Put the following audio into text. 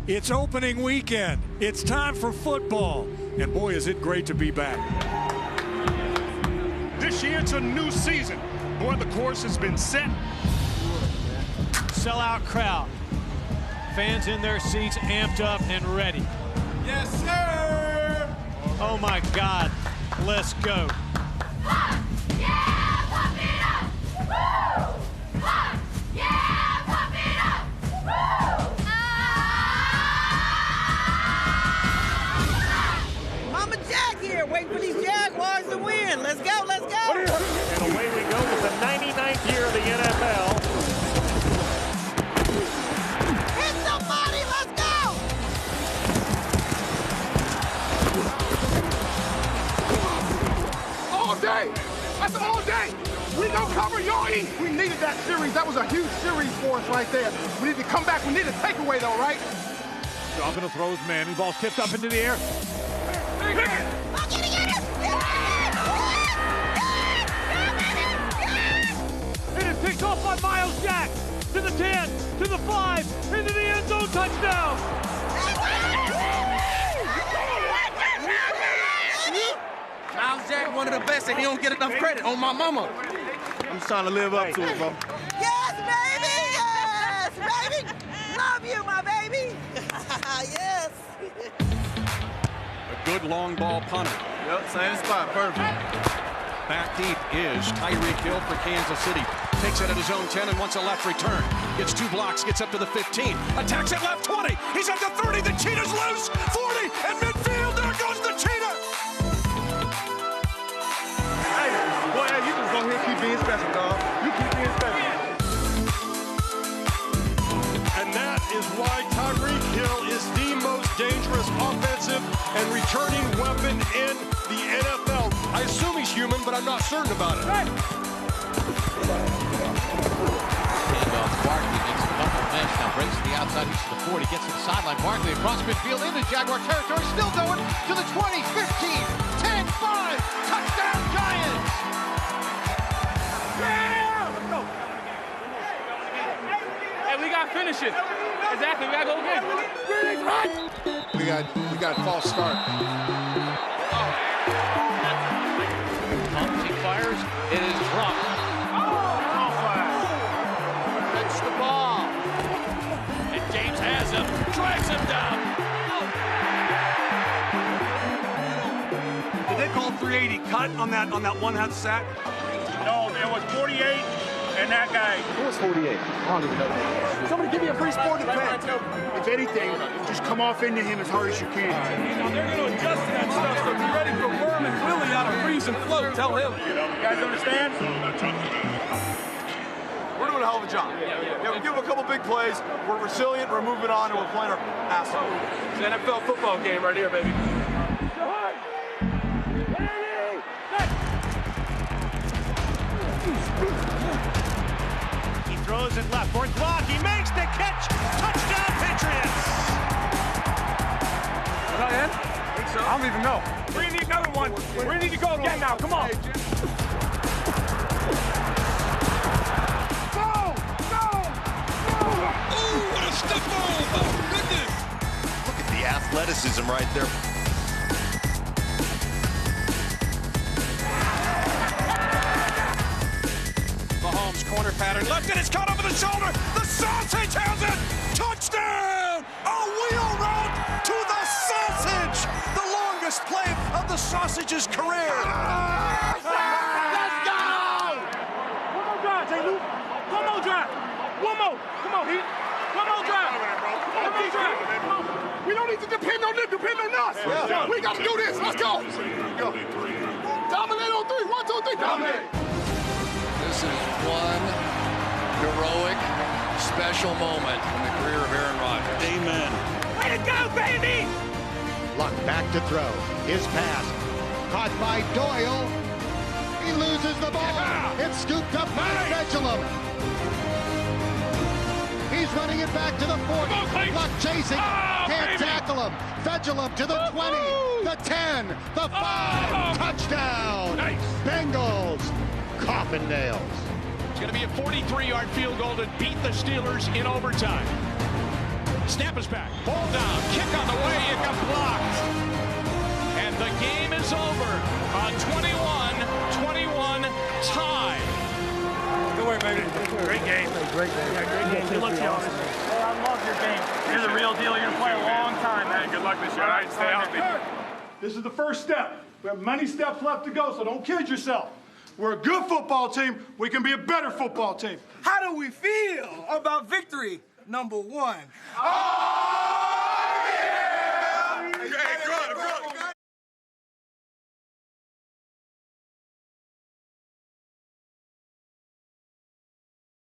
It's opening weekend. It's time for football. And boy, is it great to be back. This year, it's a new season. Boy, the course has been set. Sellout crowd. Fans in their seats, amped up and ready. Yes, sir! Oh, my God. Let's go. Mama Jack here, waiting for these Jaguars to win. Let's go, let's go. And away we go with the 99th year of the NFL. Hit somebody, let's go. All day. That's all day. We gonna cover, y'all eat. We needed that series. That was a huge series for us right there. We need to come back. We need a takeaway, though, right? Dropping the throws, Manning. Ball's tipped up into the air. Oh, get it. And it's picked off by Miles Jack. To the 10, to the 5, into the end zone, touchdown. Miles Jack, one of the best, and he don't get enough credit on my mama. I'm just trying to live up to it, bro. Yes, baby. Love you, my baby. Yes. A good long ball punter. Yep, same spot, perfect. Back deep is Tyreek Hill for Kansas City. Takes it at his own 10 and wants a left return. Gets 2 blocks, gets up to the 15. Attacks at left 20. He's at the 30. The cheetah's loose. 40 and midfield. There goes the cheetah. Hey, boy, you just go ahead and keep being special, dog. You keep being special. And that is why Tyreek Hill is the most dangerous offensive and returning weapon in the NFL. I assume he's human, but I'm not certain about it. Barkley makes a bumper mesh, now breaks to the outside, he's to the 40, gets to the sideline. Barkley across midfield into Jaguar territory, still going to the 20, 15, 10, 5, touchdown Giants! Yeah! Let's go. Hey, we got finishes. Exactly, we gotta go again. We got a false start. He fires, it is dropped. That's the ball. And James has him, drags him down. Did they call 380 cut on that one-half sack? No, there was 48, and that guy. Who was 48? Somebody give me a free sporting bet. If anything, just come off into him as hard as you can. Now they're gonna adjust to that stuff, so be ready for Worm and Willie out of freeze and float. Tell him. You guys understand? We're doing a hell of a job. Yeah, we give him a couple big plays. We're resilient. We're moving on, and we're playing our ass off. It's an NFL football game right here, baby. He throws it left. Fourth block. He makes the catch. Touchdown, Patriots. Is that in? I think so. I don't even know. We need another one. We need to go again now. Come on. Look at the athleticism right there. Mahomes corner pattern. Left it. It's caught over the shoulder. The sausage has it. Touchdown. A wheel route to the sausage. The longest play of the sausage's career. Let's go! One more drive, St. Luke. One more drive. One more. Come on, Heat. One more drive. One more drive. Come on. We don't need to depend on them, depend on us. Yeah. We got to do this. Let's go. Dominate on 3. 1, 2, 3. Dominate. This is one heroic, special moment in the career of Aaron Rodgers. Amen. Way to go, baby! Luck back to throw. His pass. Caught by Doyle. He loses the ball. It's scooped up by Fetchelum. He's running it back to the 40. Luck chasing. Can't tackle him. Fetchelum to the 20. The 10. The 5. Touchdown. Nice. Bengals. Coffin nails. It's going to be a 43-yard field goal to beat the Steelers in overtime. Snap is back. Ball down. Kick on the way. It got blocked. And the game is over. A 21-21 tie. Good work, baby. Great game. Great game. Yeah, great game. Good luck to you. Hey, I love your game. You're the real deal. You're going to play a long time, man. Good luck this year. All right, stay healthy. This is the first step. We have many steps left to go, so don't kid yourself. We're a good football team. We can be a better football team. How do we feel about victory number 1? Oh!